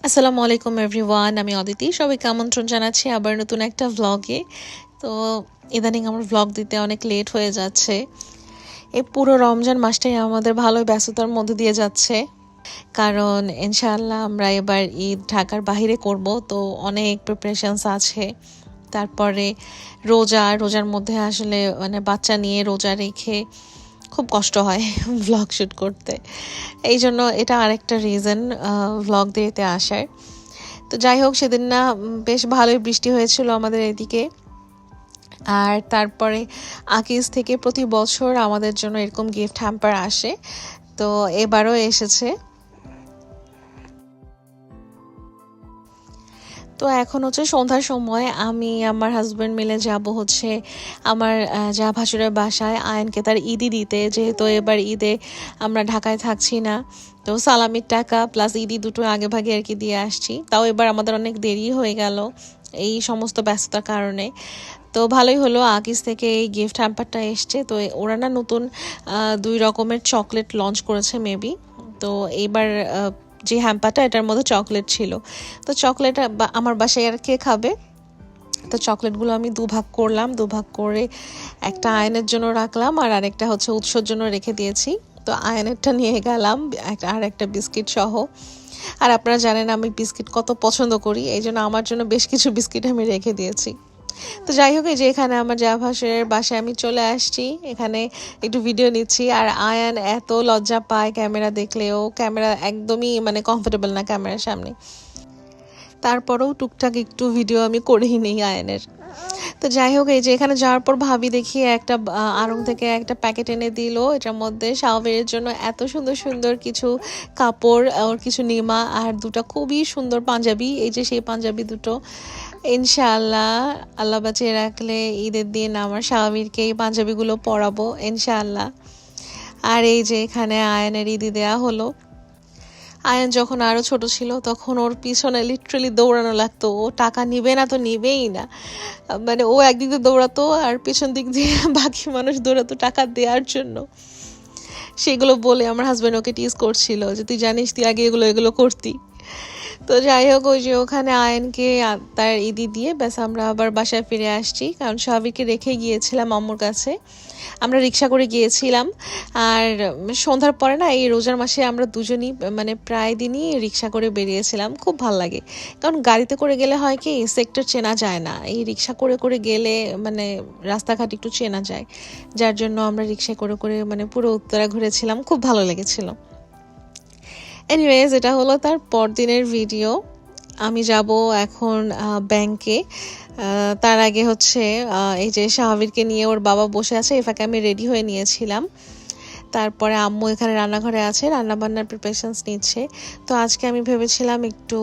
আসসালামু আলাইকুম এভরিওয়ান, আমি অদিতি। সবাইকে আমন্ত্রণ জানাচ্ছি আবার নতুন একটা ভ্লগে। তো ইদানিং আমার ভ্লগ দিতে অনেক লেট হয়ে যাচ্ছে। এই পুরো রমজান মাসটাই আমাদের ভালো ব্যস্ততার মধ্যে দিয়ে যাচ্ছে, কারণ ইনশাআল্লাহ আমরা এবার ঈদ ঢাকার বাইরে করব, তো অনেক প্রিপারেশনস আছে। তারপরে রোজার মধ্যে আসলে মানে বাচ্চা নিয়ে রোজা রেখে খুব কষ্ট হয় ভ্লগ শ্যুট করতে। এই জন্য এটা আরেকটা রিজন ভ্লগ দিতে আসার। তো যাই হোক, সেদিন না বেশ ভালোই বৃষ্টি হয়েছিল আমাদের এদিকে। আর তারপরে আকিজ থেকে প্রতি বছর আমাদের জন্য এরকম গিফট হ্যাম্পার আসে, তো এবারও এসেছে। তো এখন হচ্ছে সন্ধ্যার সময় আমি আমার হাজব্যান্ড মিলে যাব হচ্ছে আমার যা ভাসুরের বাসায় আয়নকে তার ঈদি দিতে, যেহেতু এবার ঈদে আমরা ঢাকায় থাকছি না। তো সালামির টাকা প্লাস ঈদি দুটো আগে ভাগে আর কি দিয়ে আসছি। তাও এবার আমাদের অনেক দেরি হয়ে গেল এই সমস্ত ব্যস্ততার কারণে। তো ভালোই হলো, আকিজ থেকে এই গিফট হ্যাম্পারটা এসছে। তো ওরা না নতুন 2 রকমের চকলেট লঞ্চ করেছে মেবি। তো এইবার যে হ্যাম্পারটা, এটার মধ্যে চকলেট ছিল। তো চকলেট আমার বাসায় আর কে খাবে, তো চকলেটগুলো আমি দুভাগ করলাম, দুভাগ করে একটা আয়নের জন্য রাখলাম আর আরেকটা হচ্ছে উৎসর জন্য রেখে দিয়েছি। তো আয়নেরটা নিয়ে গেলাম আর একটা বিস্কিট সহ। আর আপনারা জানেন আমি বিস্কিট কত পছন্দ করি, এই জন্য আমার জন্য বেশ কিছু বিস্কিট আমি রেখে দিয়েছি। তো যাই হোক, এই যে এখানে আমার জাভাসের বাসায় আমি চলে আসছি, এখানে একটু ভিডিও নিচ্ছি। আর আয়ান এত লজ্জা পায় ক্যামেরা দেখলেও, ক্যামেরা একদমই মানে কমফোর্টেবল না ক্যামেরার সামনে। তারপরেও টুকটাক একটু ভিডিও আমি করেই নেই আয়ানের। তো যাই হোক, এই যে এখানে যাওয়ার পর ভাবি দেখি একটা আড়ং থেকে একটা প্যাকেট এনে দিল, এটার মধ্যে শাওয়ারের জন্য এত সুন্দর সুন্দর কিছু কাপড়, ওর কিছু নিমা আর দুটো খুবই সুন্দর পাঞ্জাবি। এই যে সেই পাঞ্জাবি দুটো ইনশাআল্লাহ আল্লাহ বাঁচিয়ে রাখলে ঈদের দিন আমার স্বামীরকে এই পাঞ্জাবিগুলো পরাবো ইনশাআল্লাহ। আর এই যে এখানে আয়নের ঈদি দেয়া হলো। আয়ন যখন আরও ছোট ছিল তখন ওর পিছনে লিটারালি দৌড়ানো লাগতো, ও টাকা নিবে না তো নিবেই না। মানে ও একদিক দিয়ে দৌড়াতো আর পেছন দিক দিয়ে বাকি মানুষ দৌড়াতো টাকা দেওয়ার জন্য। সেগুলো বলে আমার হাজব্যান্ড ওকে টিজ করছিল যে তুই জানিস তুই আগে এগুলো এগুলো করতি। তো যাই হোক, ওই যে ওখানে আয়নকে তার ঈদি দিয়ে ব্যাস আমরা আবার বাসায় ফিরে আসছি, কারণ স্বাভাবিককে রেখে গিয়েছিলাম আম্মুর কাছে। আমরা রিক্সা করে গিয়েছিলাম। আর সন্ধ্যার পরে না এই রোজার মাসে আমরা দুজনই মানে প্রায় দিনই রিক্সা করে বেরিয়েছিলাম, খুব ভাল লাগে। কারণ গাড়িতে করে গেলে হয় কি সেক্টর চেনা যায় না, এই রিক্সা করে করে গেলে মানে রাস্তাঘাট একটু চেনা যায়। যার জন্য আমরা রিক্সা করে করে মানে পুরো উত্তরা ঘুরেছিলাম, খুব ভালো লেগেছিল। এনিওয়েজ, এটা হলো তার পরদিনের ভিডিও। আমি যাব এখন ব্যাংকে। তার আগে হচ্ছে এই যে শাহাবিরকে নিয়ে ওর বাবা বসে আছে, এফাকে আমি রেডি হয়ে নিয়েছিলাম। তারপরে আম্মু এখানে রান্নাঘরে আছে, রান্নাবান্নার প্রিপারেশনস নিচ্ছে। তো আজকে আমি ভেবেছিলাম একটু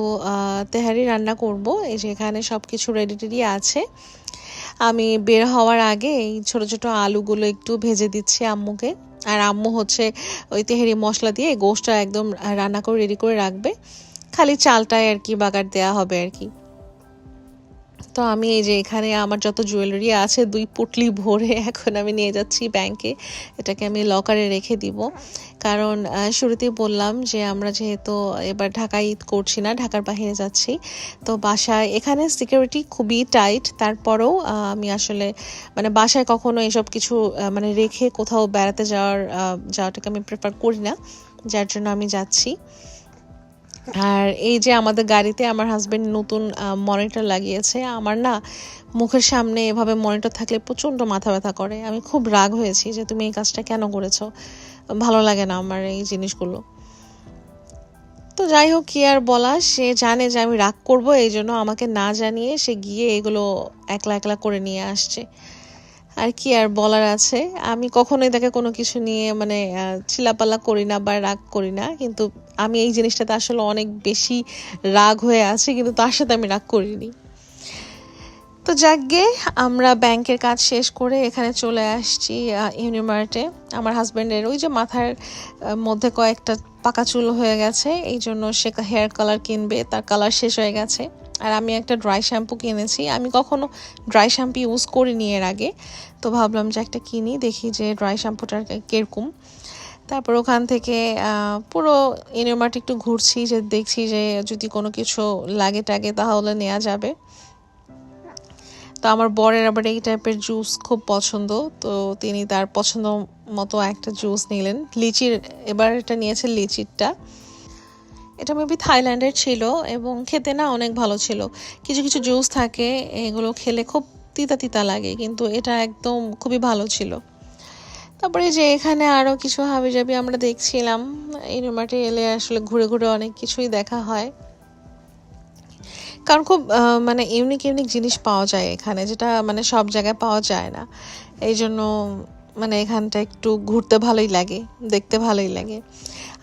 তেহারি রান্না করব। এই যে এখানে সব কিছু রেডি টেডি আছে। আমি বের হওয়ার আগে এই ছোট ছোট আলুগুলো একটু ভেজে দিচ্ছি আম্মুকে। আর আম্মু হচ্ছে ওই তেহারি মশলা দিয়ে গোশটা একদম রান্না করে রেডি করে রাখবে, খালি চালটায় আর কি বাগার দেওয়া হবে আর কি। তো আমি এই যে এখানে আমার যত জুয়েলারি আছে 2 পুটলি ভরে এখন আমি নিয়ে যাচ্ছি ব্যাংকে। এটাকে আমি লকারে রেখে দিব, কারণ শুরুতেই বললাম যে আমরা যেহেতু এবার ঢাকায় ঈদ করছি না, ঢাকার বাইরে যাচ্ছি। তো বাসায় এখানে সিকিউরিটি খুবই টাইট, তারপরেও আমি আসলে মানে বাসায় কখনো এসব কিছু মানে রেখে কোথাও বেড়াতে যাওয়াটাকে আমি প্রেফার করি না, যার জন্য আমি যাচ্ছি। আর এই যে আমাদের গাড়িতে আমার হাজবেন্ড নতুন মনিটর লাগিয়েছে। আমার না মুখের সামনে এভাবে মনিটর থাকলে প্রচণ্ড মাথা ব্যথা করে, আমি খুব রাগ হয়েছি যে তুমি এই কাজটা কেন করেছো, ভালো লাগে না আমার এই জিনিসগুলো। তো যাই হোক, কি আর বলা, সে জানে যে আমি রাগ করব, এই জন্য আমাকে না জানিয়ে সে গিয়ে এগুলো একলা একলা করে নিয়ে আসছে। আর কি আর বলার আছে, আমি কখনোই তাকে কোনো কিছু নিয়ে মানে চিল্লাপাল্লা করি না বা রাগ করি না, কিন্তু আমি এই জিনিসটাতে আসলে অনেক বেশি রাগ হয়ে আছি, কিন্তু তার সাথে আমি রাগ করিনি। তো যাকগে, আমরা ব্যাংকের কাজ শেষ করে এখানে চলে আসছি ইউনিমার্টে। আমার হাজব্যান্ডের ওই যে মাথার মধ্যে কয়েকটা পাকা চুল হয়ে গেছে, এই জন্য সে হেয়ার কালার কিনবে, তার কালার শেষ হয়ে গেছে। আর আমি একটা ড্রাই শ্যাম্পু কিনেছি, আমি কখনো ড্রাই শ্যাম্পু ইউজ করিনি এর আগে। তো ভাবলাম যে একটা কিনি, দেখি যে ড্রাই শ্যাম্পুটার কীরকম। তারপর ওখান থেকে পুরো ইউনিমার্ট একটু ঘুরছি, যে দেখছি যে যদি কোনো কিছু লাগে টাগে তাহলে নেওয়া যাবে। তো আমার বরের আবার এই টাইপের জুস খুব পছন্দ, তো তিনি তার পছন্দ মতো একটা জুস নিলেন। লিচির, এবার এটা নিয়েছে লিচিরটা। এটা মেবি থাইল্যান্ডের ছিল এবং খেতে না অনেক ভালো ছিল। কিছু কিছু জুস থাকে এগুলো খেলে খুব তিতা তিতা লাগে, কিন্তু এটা একদম খুবই ভালো ছিল। তারপরে যে এখানে আরও কিছু হাবিজাবি আমরা দেখছিলাম। ইউনিমার্টে এলে আসলে ঘুরে ঘুরে অনেক কিছুই দেখা হয়, কারণ খুব মানে ইউনিক ইউনিক জিনিস পাওয়া যায় এখানে, যেটা মানে সব জায়গায় পাওয়া যায় না। এই জন্য মানে এখানটা একটু ঘুরতে ভালোই লাগে, দেখতে ভালোই লাগে।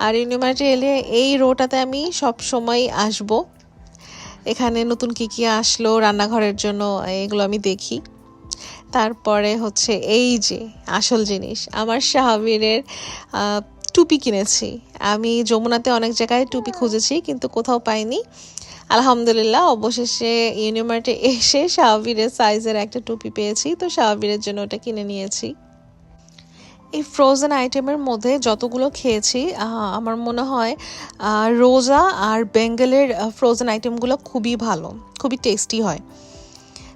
আর ইউনিমার্টে এলে এই রোটাতে আমি সব সময় আসব। এখানে নতুন কি কি আসলো রান্নাঘরের জন্য এগুলো আমি দেখি। তারপরে হচ্ছে এই যে আসল জিনিস, আমার শাহাবীরের টুপি কিনেছি। আমি যমুনাতে অনেক জায়গায় টুপি খুঁজেছি কিন্তু কোথাও পাইনি। আলহামদুলিল্লাহ অবশেষে ইউনিমার্টে এসে শাহাবীরের সাইজের একটা টুপি পেয়েছি, তো শাহাবীরের জন্য ওটা কিনে নিয়েছি। এই ফ্রোজেন আইটেমের মধ্যে যতগুলো খেয়েছি আমার মনে হয় রোজা আর বেঙ্গলের ফ্রোজেন আইটেমগুলো খুবই ভালো, খুবই টেস্টি হয়।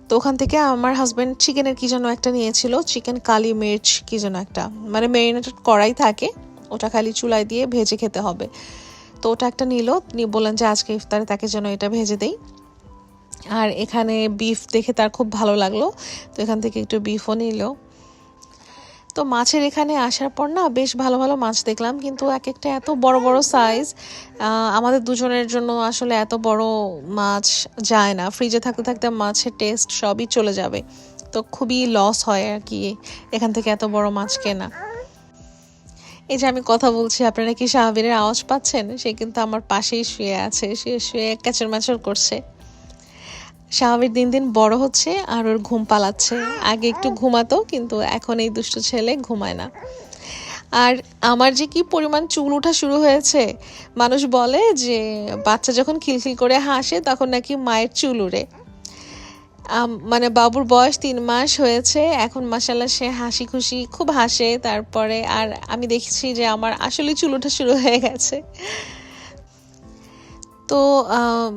তো ওখান থেকে আমার হাজব্যান্ড চিকেনের কী যেন একটা নিয়েছিল, চিকেন কালি মির্চ কী যেন একটা, মানে ম্যারিনেটেড করাই থাকে, ওটা খালি চুলায় দিয়ে ভেজে খেতে হবে। তো ওটা একটা নিল, তিনি বললেন যে আজকে ইফতারে তাকে যেন এটা ভেজে দেই। আর এখানে বিফ দেখে তার খুব ভালো লাগলো, তো এখান থেকে একটু বিফও নিল। তো মাছের এখানে আসার পর না বেশ ভালো ভালো মাছ দেখলাম, কিন্তু এক একটা এত বড় বড় সাইজ, আমাদের দুজনের জন্য আসলে এত বড় মাছ যায় না, ফ্রিজে থাকতে থাকতে মাছের টেস্ট সবই চলে যাবে। তো খুবই লস হয় আর কি এখান থেকে এত বড় মাছ কেনা। এই যে আমি কথা বলছি, আপনারা কি শাহাবীরের আওয়াজ পাচ্ছেন? সে কিন্তু আমার পাশেই শুয়ে আছে, সে শুয়ে ক্যাচর ম্যাচর করছে। শাহাবীর দিন দিন বড় হচ্ছে আর ওর ঘুম পালাচ্ছে। আগে একটু ঘুমাতো, কিন্তু এখন এই দুষ্ট ছেলে ঘুমায় না। আর আমার যে কি পরিমাণ চুল ওঠা শুরু হয়েছে, মানুষ বলে যে বাচ্চা যখন খিলখিল করে হাসে তখন নাকি মায়ের চুল উড়ে। মানে বাবুর বয়স 3 মাস হয়েছে এখন, মাশাআল্লাহ সে হাসি খুশি খুব হাসে। তারপরে আর আমি দেখছি যে আমার আসলে চুল ওঠা শুরু হয়ে গেছে। তো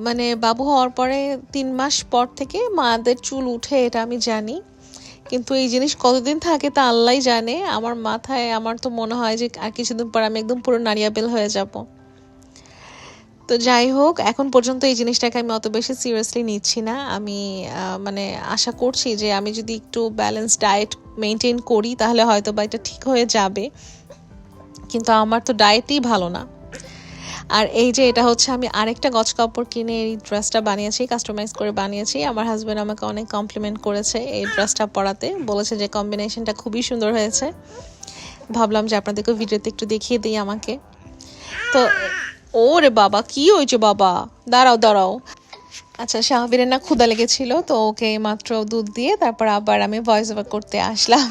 মানে বাবু হওয়ার পরে 3 মাস পর থেকে মাদের চুল উঠে, এটা আমি জানি, কিন্তু এই জিনিস কতদিন থাকে তা আল্লাহই জানে। আমার মাথায় আমার তো মনে হয় যে আর কিছুদিন পর আমি একদম পুরো নারিয়াবেল হয়ে যাব। তো যাই হোক, এখন পর্যন্ত এই জিনিসটাকে আমি অত বেশি সিরিয়াসলি নিচ্ছি না। আমি মানে আশা করছি যে আমি যদি একটু ব্যালেন্স ডায়েট মেনটেন করি তাহলে হয়তো বা এটা ঠিক হয়ে যাবে, কিন্তু আমার তো ডায়েটই ভালো না। আর এই যে এটা হচ্ছে আমি আরেকটা গজ কাপড় কিনে এই ড্রেসটা বানিয়েছি, কাস্টমাইজ করে বানিয়েছি। আমার হাজব্যান্ড আমাকে অনেক কমপ্লিমেন্ট করেছে এই ড্রেসটা পরাতে, বলেছে যে কম্বিনেশনটা খুবই সুন্দর হয়েছে। ভাবলাম যে আপনাদেরকে ভিডিওতে একটু দেখিয়ে দিই আমাকে। তো ওরে বাবা, কি হয়েছে বাবা, দাঁড়াও দাঁড়াও। আচ্ছা, শাহাবীরের না ক্ষুধা লেগেছিল, তো ওকে মাত্র দুধ দিয়ে তারপর আবার আমি ভয়েস ওভার করতে আসলাম।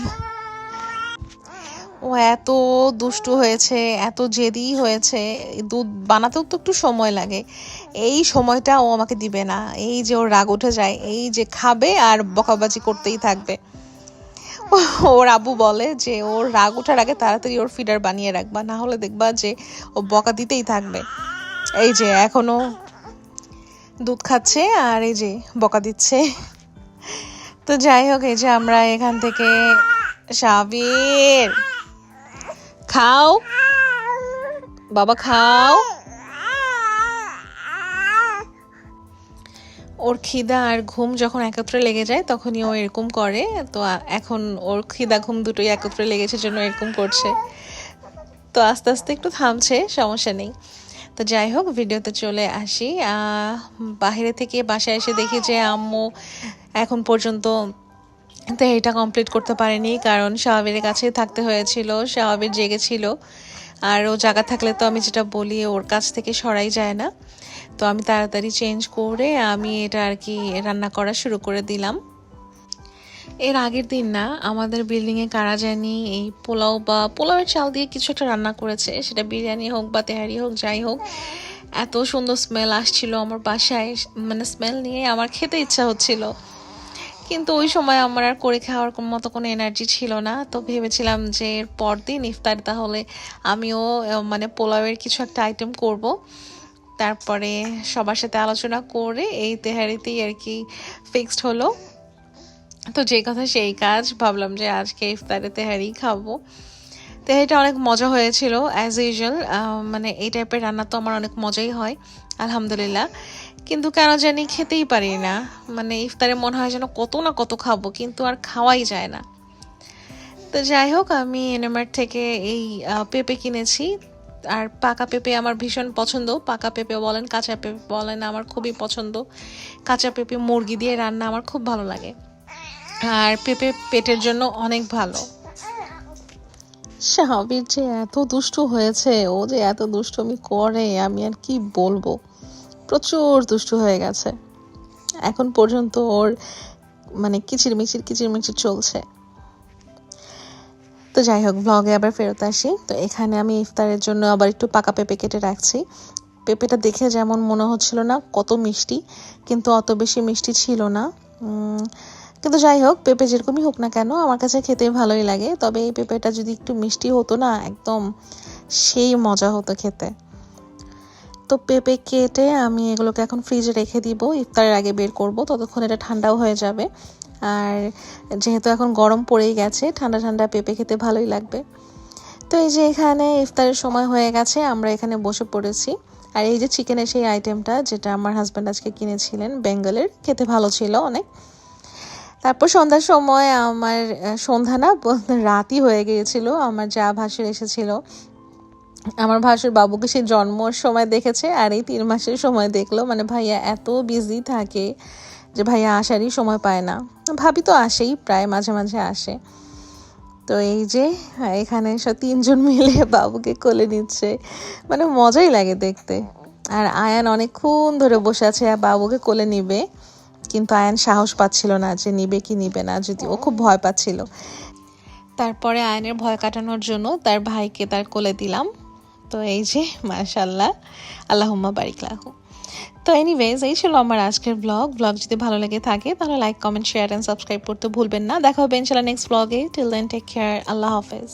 ও এত দুষ্টু হয়েছে, এত জেদি হয়েছে। দুধ বানাতেও তো একটু সময় লাগে, এই সময়টা ও আমাকে দিবে না। এই যে ওর রাগ উঠে যায়, এই যে খাবে আর বকাবাজি করতেই থাকবে। ওর আব্বু বলে যে ওর রাগ ওঠার আগে তাড়াতাড়ি ওর ফিডার বানিয়ে রাখবা, না হলে দেখবা যে ও বকা দিতেই থাকবে। এই যে এখনো দুধ খাচ্ছে আর এই যে বকা দিচ্ছে। তো যাই হোক, এই যে আমরা এখান থেকে, শাহাবীর খাও বাবা খাও। ওর খিদা আর ঘুম যখন একত্রে লেগে যায় তখনই ও এরকম করে। তো এখন ওর খিদা ঘুম দুটোই একত্রে লেগেছে জন্য এরকম করছে। তো আস্তে আস্তে একটু থামছে, সমস্যা নেই। তো যাই হোক, ভিডিওতে চলে আসি। বাইরে থেকে বাসায় এসে দেখি যে আম্মু এখন পর্যন্ত তো এটা কমপ্লিট করতে পারেনি, কারণ শাহাবীরের কাছেই থাকতে হয়েছিল। শাহাবীর জেগেছিল, আর ও জায়গা থাকলে তো আমি যেটা বলি ওর কাছ থেকে সরাই যায় না। তো আমি তাড়াতাড়ি চেঞ্জ করে আমি এটা আর কি রান্না করা শুরু করে দিলাম। এর আগের দিন না আমাদের বিল্ডিংয়ে কারা জানি এই পোলাও বা পোলাওয়ের চাল দিয়ে কিছু একটা রান্না করেছে, সেটা বিরিয়ানি হোক বা তেহারি হোক, যাই হোক, এত সুন্দর স্মেল আসছিল আমার বাসায়, মানে স্মেল নিয়ে আমার খেতে ইচ্ছা হচ্ছিল। কিন্তু ওই সময় আমার আর করে খাওয়ার মতো কোনো এনার্জি ছিল না, তো ভেবেছিলাম যে এর পরদিন ইফতার তাহলে আমিও মানে পোলাওয়ের কিছু একটা আইটেম করব। তারপরে সবার সাথে আলোচনা করে এই তেহারিতেই আর কি ফিক্সড হলো। তো যে কথা সেই কাজ, ভাবলাম যে আজকে ইফতারে তেহারি খাবো। তেহারিটা অনেক মজা হয়েছিল অ্যাজ ইউজুয়াল। মানে এই টাইপের রান্না তো আমার অনেক মজাই হয় আলহামদুলিল্লাহ, কিন্তু কেন জানি খেতেই পারি না। মানে ইফতারে মনে হয় যেন কত না কত খাবো, কিন্তু আর খাওয়াই যায় না। তো যাই হোক, আমি এনএমআর থেকে এই পেঁপে কিনেছি। আর পাকা পেঁপে আমার ভীষণ পছন্দ, পাকা পেঁপে বলেন কাঁচা পেঁপে বলেন আমার খুবই পছন্দ। কাঁচা পেঁপে মুরগি দিয়ে রান্না আমার খুব ভালো লাগে, আর পেঁপে পেটের জন্য অনেক ভালো। সাহাবির যে এত দুষ্টু হয়েছে, ও যে এত দুষ্টুমি করে আমি আর কি বলবো, প্রচুর দুষ্টু হয়ে গেছে। এখন পর্যন্ত ওর মানে কিচিরমিচির চলছে। তো যাই হোক, ব্লগে আবার ফেরত আসি। তো এখানে আমি ইফতারের জন্য আবার একটু পাকা পেঁপে কেটে রাখছি। পেঁপেটা দেখে যেমন মনে হচ্ছিল না কত মিষ্টি, কিন্তু অত বেশি মিষ্টি ছিল না। কিন্তু যাই হোক, পেঁপে যেরকমই হোক না কেন আমার কাছে খেতে ভালোই লাগে। তবে এই পেঁপেটা যদি একটু মিষ্টি হতো না, একদম সেই মজা হতো খেতে। তো পেঁপে কেটে আমি এগুলোকে এখন ফ্রিজে রেখে দিব, ইফতারের আগে বের করব, ততক্ষণ এটা ঠান্ডাও হয়ে যাবে। আর যেহেতু এখন গরম পড়েই গেছে, ঠান্ডা ঠান্ডা পেঁপে খেতে ভালোই লাগবে। তো এই যে এখানে ইফতারের সময় হয়ে গেছে, আমরা এখানে বসে পড়েছি। আর এই যে চিকেনের সেই আইটেমটা যেটা আমার হাজব্যান্ড আজকে কিনেছিলেন বেঙ্গলের, খেতে ভালো ছিল অনেক। তারপর সন্ধ্যার সময় আমার সন্ধ্যা না রাতই হয়ে গিয়েছিল, আমার যা ভাসুর এসেছিল। আমার ভাসুর বাবুকে সেই জন্মর সময় দেখেছে, আর এই 3 মাসের সময় দেখলো। মানে ভাইয়া এত বিজি থাকে যে ভাইয়া আসারই সময় পায় না। ভাবি তো আসেই, প্রায় মাঝে মাঝে আসে। তো এই যে এখানে সব 3 জন মিলে বাবুকে কোলে নিচ্ছে, মানে মজাই লাগে দেখতে। আর আয়ান অনেকক্ষণ ধরে বসে আছে বাবুকে কোলে নিবে, কিন্তু আয়ান সাহস পাচ্ছিল না যে নিবে কি নিবে না, যদি ও খুব ভয় পাচ্ছিল। তারপরে আয়ানের ভয় কাটানোর জন্য তার ভাইকে তার কোলে দিলাম। তো এই যে মাশাআল্লাহ, আল্লাহুম্মা বারিক লাহু। তো এনিওয়েজ, এই ছিল আমার আজকের ব্লগ। যদি ভালো লেগে থাকে তাহলে like, comment, share and subscribe করতে ভুলবেন না। দেখা হবে ইনশাআল্লাহ নেক্সট ব্লগে। টিল দেন টেক কেয়ার, আল্লাহ হাফেজ।